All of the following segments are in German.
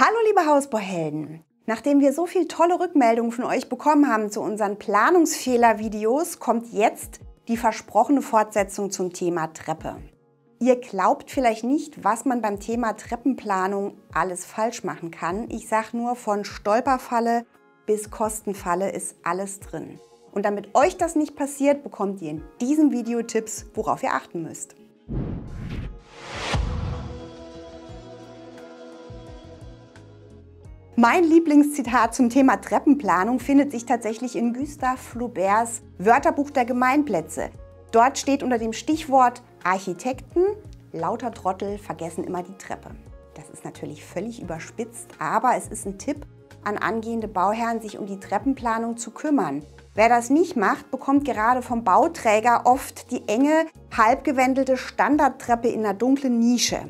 Hallo liebe Hausbauhelden! Nachdem wir so viele tolle Rückmeldungen von euch bekommen haben zu unseren Planungsfehler-Videos, kommt jetzt die versprochene Fortsetzung zum Thema Treppe. Ihr glaubt vielleicht nicht, was man beim Thema Treppenplanung alles falsch machen kann. Ich sage nur, von Stolperfalle bis Kostenfalle ist alles drin. Und damit euch das nicht passiert, bekommt ihr in diesem Video Tipps, worauf ihr achten müsst. Mein Lieblingszitat zum Thema Treppenplanung findet sich tatsächlich in Gustave Flauberts Wörterbuch der Gemeinplätze. Dort steht unter dem Stichwort Architekten: lauter Trottel vergessen immer die Treppe. Das ist natürlich völlig überspitzt, aber es ist ein Tipp an angehende Bauherren, sich um die Treppenplanung zu kümmern. Wer das nicht macht, bekommt gerade vom Bauträger oft die enge, halbgewendelte Standardtreppe in einer dunklen Nische.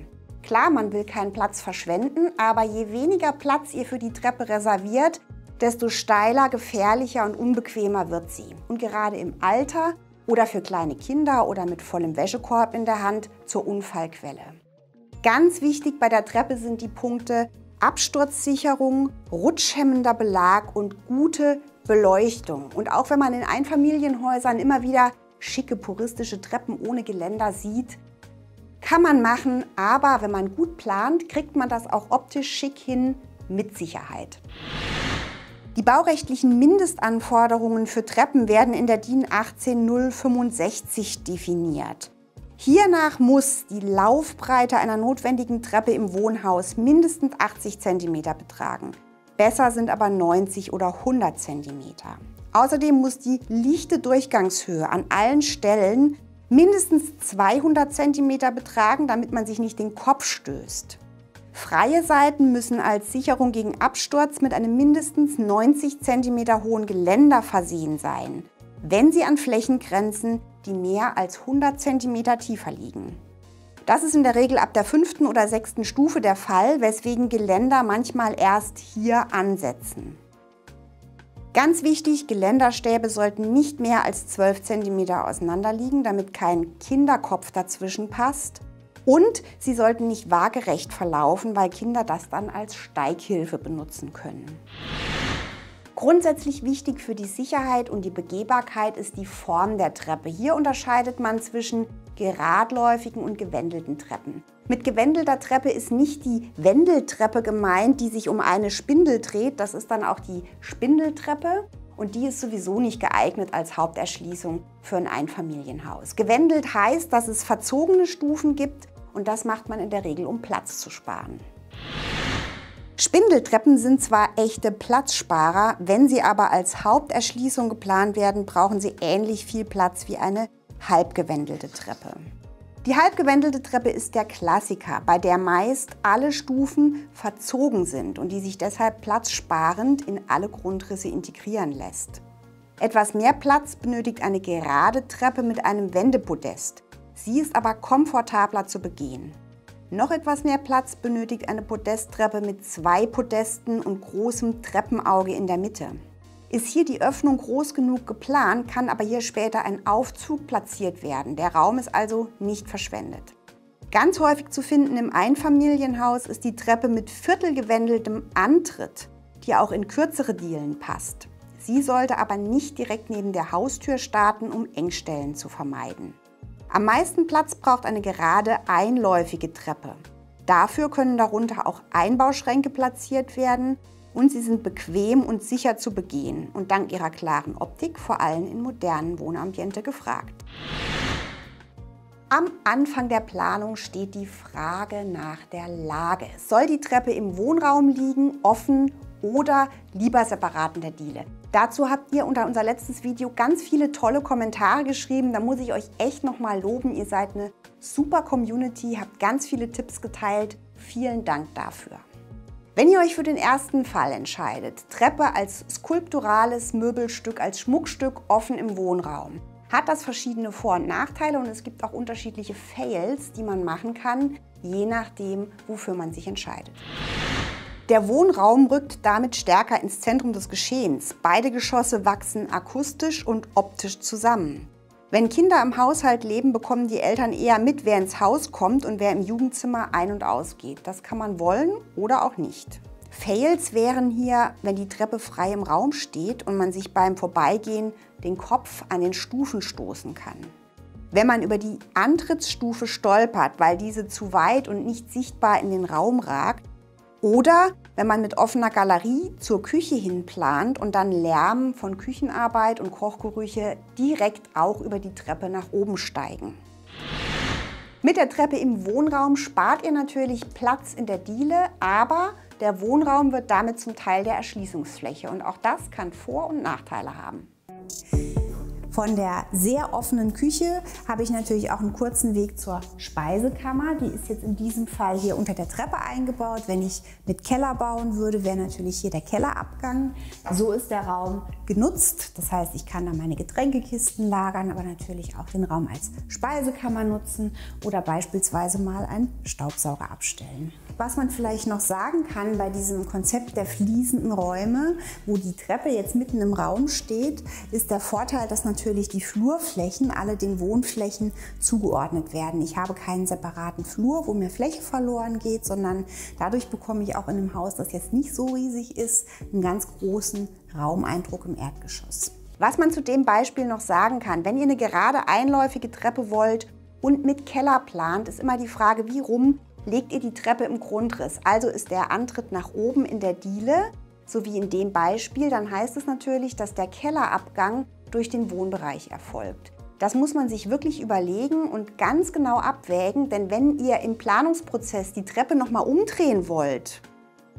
Klar, man will keinen Platz verschwenden, aber je weniger Platz ihr für die Treppe reserviert, desto steiler, gefährlicher und unbequemer wird sie. Und gerade im Alter oder für kleine Kinder oder mit vollem Wäschekorb in der Hand zur Unfallquelle. Ganz wichtig bei der Treppe sind die Punkte Absturzsicherung, rutschhemmender Belag und gute Beleuchtung. Und auch wenn man in Einfamilienhäusern immer wieder schicke puristische Treppen ohne Geländer sieht, kann man machen, aber wenn man gut plant, kriegt man das auch optisch schick hin mit Sicherheit. Die baurechtlichen Mindestanforderungen für Treppen werden in der DIN 18065 definiert. Hiernach muss die Laufbreite einer notwendigen Treppe im Wohnhaus mindestens 80 cm betragen. Besser sind aber 90 oder 100 cm. Außerdem muss die lichte Durchgangshöhe an allen Stellen mindestens 200 cm betragen, damit man sich nicht den Kopf stößt. Freie Seiten müssen als Sicherung gegen Absturz mit einem mindestens 90 cm hohen Geländer versehen sein, wenn sie an Flächen grenzen, die mehr als 100 cm tiefer liegen. Das ist in der Regel ab der 5. oder 6. Stufe der Fall, weswegen Geländer manchmal erst hier ansetzen. Ganz wichtig, Geländerstäbe sollten nicht mehr als 12 cm auseinander liegen, damit kein Kinderkopf dazwischen passt. Und sie sollten nicht waagerecht verlaufen, weil Kinder das dann als Steighilfe benutzen können. Grundsätzlich wichtig für die Sicherheit und die Begehbarkeit ist die Form der Treppe. Hier unterscheidet man zwischen geradläufigen und gewendelten Treppen. Mit gewendelter Treppe ist nicht die Wendeltreppe gemeint, die sich um eine Spindel dreht. Das ist dann auch die Spindeltreppe und die ist sowieso nicht geeignet als Haupterschließung für ein Einfamilienhaus. Gewendelt heißt, dass es verzogene Stufen gibt und das macht man in der Regel, um Platz zu sparen. Spindeltreppen sind zwar echte Platzsparer, wenn sie aber als Haupterschließung geplant werden, brauchen sie ähnlich viel Platz wie eine halbgewendelte Treppe. Die halbgewendelte Treppe ist der Klassiker, bei der meist alle Stufen verzogen sind und die sich deshalb platzsparend in alle Grundrisse integrieren lässt. Etwas mehr Platz benötigt eine gerade Treppe mit einem Wendepodest. Sie ist aber komfortabler zu begehen. Noch etwas mehr Platz benötigt eine Podesttreppe mit 2 Podesten und großem Treppenauge in der Mitte. Ist hier die Öffnung groß genug geplant, kann aber hier später ein Aufzug platziert werden. Der Raum ist also nicht verschwendet. Ganz häufig zu finden im Einfamilienhaus ist die Treppe mit viertelgewendeltem Antritt, die auch in kürzere Dielen passt. Sie sollte aber nicht direkt neben der Haustür starten, um Engstellen zu vermeiden. Am meisten Platz braucht eine gerade einläufige Treppe. Dafür können darunter auch Einbauschränke platziert werden und sie sind bequem und sicher zu begehen und dank ihrer klaren Optik vor allem in modernen Wohnambiente gefragt. Am Anfang der Planung steht die Frage nach der Lage. Soll die Treppe im Wohnraum liegen, offen oder lieber separat in der Diele? Dazu habt ihr unter unser letztes Video ganz viele tolle Kommentare geschrieben. Da muss ich euch echt nochmal loben. Ihr seid eine super Community, habt ganz viele Tipps geteilt. Vielen Dank dafür. Wenn ihr euch für den ersten Fall entscheidet, Treppe als skulpturales Möbelstück, als Schmuckstück offen im Wohnraum, hat das verschiedene Vor- und Nachteile und es gibt auch unterschiedliche Fails, die man machen kann, je nachdem, wofür man sich entscheidet. Der Wohnraum rückt damit stärker ins Zentrum des Geschehens. Beide Geschosse wachsen akustisch und optisch zusammen. Wenn Kinder im Haushalt leben, bekommen die Eltern eher mit, wer ins Haus kommt und wer im Jugendzimmer ein- und ausgeht. Das kann man wollen oder auch nicht. Fails wären hier, wenn die Treppe frei im Raum steht und man sich beim Vorbeigehen den Kopf an den Stufen stoßen kann. Wenn man über die Antrittsstufe stolpert, weil diese zu weit und nicht sichtbar in den Raum ragt. Oder wenn man mit offener Galerie zur Küche hin plant und dann Lärm von Küchenarbeit und Kochgerüche direkt auch über die Treppe nach oben steigen. Mit der Treppe im Wohnraum spart ihr natürlich Platz in der Diele, aber der Wohnraum wird damit zum Teil der Erschließungsfläche und auch das kann Vor- und Nachteile haben. Von der sehr offenen Küche habe ich natürlich auch einen kurzen Weg zur Speisekammer. Die ist jetzt in diesem Fall hier unter der Treppe eingebaut. Wenn ich mit Keller bauen würde, wäre natürlich hier der Kellerabgang. So ist der Raum genutzt. Das heißt, ich kann da meine Getränkekisten lagern, aber natürlich auch den Raum als Speisekammer nutzen oder beispielsweise mal einen Staubsauger abstellen. Was man vielleicht noch sagen kann bei diesem Konzept der fließenden Räume, wo die Treppe jetzt mitten im Raum steht, ist der Vorteil, dass natürlich die Flurflächen alle den Wohnflächen zugeordnet werden. Ich habe keinen separaten Flur, wo mir Fläche verloren geht, sondern dadurch bekomme ich auch in einem Haus, das jetzt nicht so riesig ist, einen ganz großen Raumeindruck im Erdgeschoss. Was man zu dem Beispiel noch sagen kann, wenn ihr eine gerade einläufige Treppe wollt und mit Keller plant, ist immer die Frage, wie rum legt ihr die Treppe im Grundriss. Also ist der Antritt nach oben in der Diele, so wie in dem Beispiel, dann heißt es natürlich, dass der Kellerabgang durch den Wohnbereich erfolgt. Das muss man sich wirklich überlegen und ganz genau abwägen, denn wenn ihr im Planungsprozess die Treppe nochmal umdrehen wollt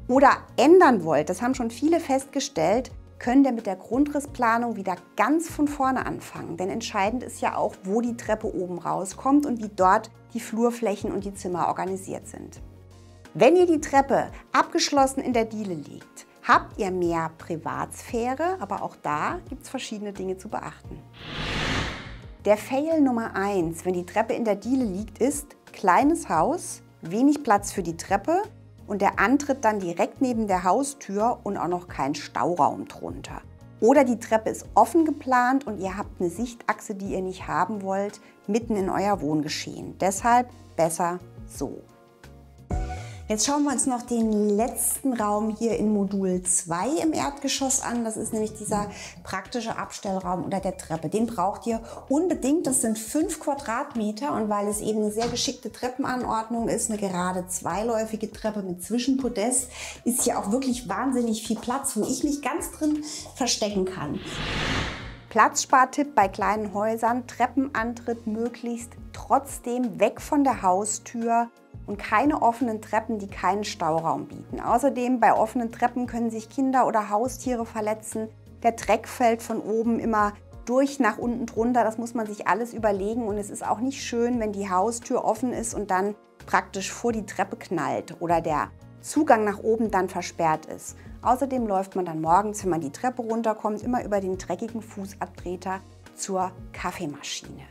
oder ändern wollt, das haben schon viele festgestellt, könnt ihr mit der Grundrissplanung wieder ganz von vorne anfangen. Denn entscheidend ist ja auch, wo die Treppe oben rauskommt und wie dort die Flurflächen und die Zimmer organisiert sind. Wenn ihr die Treppe abgeschlossen in der Diele legt, habt ihr mehr Privatsphäre, aber auch da gibt es verschiedene Dinge zu beachten. Der Fail Nummer 1, wenn die Treppe in der Diele liegt, ist kleines Haus, wenig Platz für die Treppe und der Antritt dann direkt neben der Haustür und auch noch kein Stauraum drunter. Oder die Treppe ist offen geplant und ihr habt eine Sichtachse, die ihr nicht haben wollt, mitten in euer Wohngeschehen. Deshalb besser so. Jetzt schauen wir uns noch den letzten Raum hier in Modul 2 im Erdgeschoss an. Das ist nämlich dieser praktische Abstellraum unter der Treppe. Den braucht ihr unbedingt. Das sind 5 Quadratmeter und weil es eben eine sehr geschickte Treppenanordnung ist, eine gerade zweiläufige Treppe mit Zwischenpodest, ist hier auch wirklich wahnsinnig viel Platz, wo ich mich ganz drin verstecken kann. Platzspartipp bei kleinen Häusern, Treppenantritt möglichst trotzdem weg von der Haustür und keine offenen Treppen, die keinen Stauraum bieten. Außerdem bei offenen Treppen können sich Kinder oder Haustiere verletzen. Der Dreck fällt von oben immer durch nach unten drunter. Das muss man sich alles überlegen und es ist auch nicht schön, wenn die Haustür offen ist und dann praktisch vor die Treppe knallt oder der Zugang nach oben dann versperrt ist. Außerdem läuft man dann morgens, wenn man die Treppe runterkommt, immer über den dreckigen Fußabtreter zur Kaffeemaschine.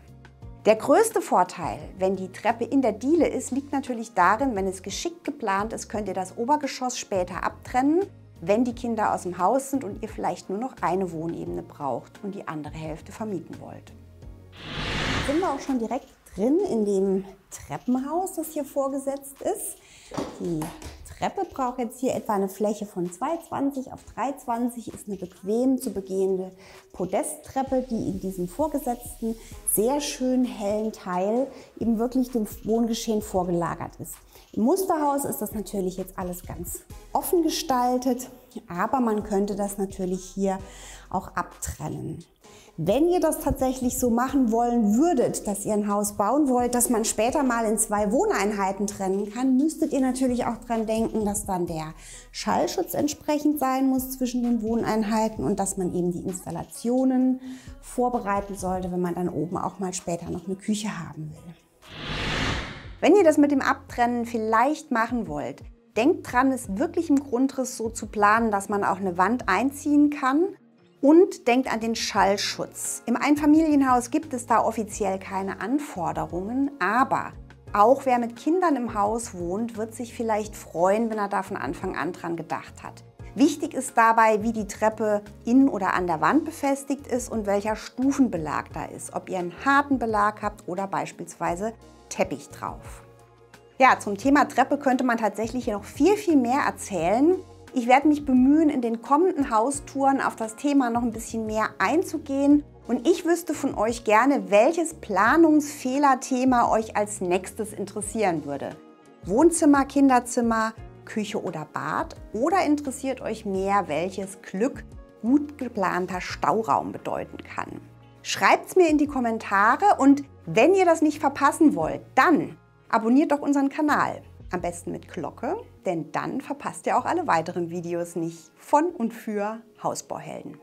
Der größte Vorteil, wenn die Treppe in der Diele ist, liegt natürlich darin, wenn es geschickt geplant ist, könnt ihr das Obergeschoss später abtrennen, wenn die Kinder aus dem Haus sind und ihr vielleicht nur noch eine Wohnebene braucht und die andere Hälfte vermieten wollt. Sind wir auch schon direkt drin in dem Treppenhaus, das hier vorgesetzt ist. Die Treppe braucht jetzt hier etwa eine Fläche von 2,20 auf 3,20, ist eine bequem zu begehende Podesttreppe, die in diesem vorgesetzten, sehr schön hellen Teil eben wirklich dem Wohngeschehen vorgelagert ist. Im Musterhaus ist das natürlich jetzt alles ganz offen gestaltet, aber man könnte das natürlich hier auch abtrennen. Wenn ihr das tatsächlich so machen wollen würdet, dass ihr ein Haus bauen wollt, das man später mal in 2 Wohneinheiten trennen kann, müsstet ihr natürlich auch dran denken, dass dann der Schallschutz entsprechend sein muss zwischen den Wohneinheiten und dass man eben die Installationen vorbereiten sollte, wenn man dann oben auch mal später noch eine Küche haben will. Wenn ihr das mit dem Abtrennen vielleicht machen wollt, denkt dran, es wirklich im Grundriss so zu planen, dass man auch eine Wand einziehen kann. Und denkt an den Schallschutz. Im Einfamilienhaus gibt es da offiziell keine Anforderungen, aber auch wer mit Kindern im Haus wohnt, wird sich vielleicht freuen, wenn er da von Anfang an dran gedacht hat. Wichtig ist dabei, wie die Treppe in oder an der Wand befestigt ist und welcher Stufenbelag da ist. Ob ihr einen harten Belag habt oder beispielsweise Teppich drauf. Ja, zum Thema Treppe könnte man tatsächlich hier noch viel mehr erzählen. Ich werde mich bemühen, in den kommenden Haustouren auf das Thema noch ein bisschen mehr einzugehen. Und ich wüsste von euch gerne, welches Planungsfehlerthema euch als nächstes interessieren würde. Wohnzimmer, Kinderzimmer, Küche oder Bad? Oder interessiert euch mehr, welches Glück gut geplanter Stauraum bedeuten kann? Schreibt es mir in die Kommentare und wenn ihr das nicht verpassen wollt, dann abonniert doch unseren Kanal. Am besten mit Glocke, denn dann verpasst ihr auch alle weiteren Videos nicht von und für Hausbauhelden.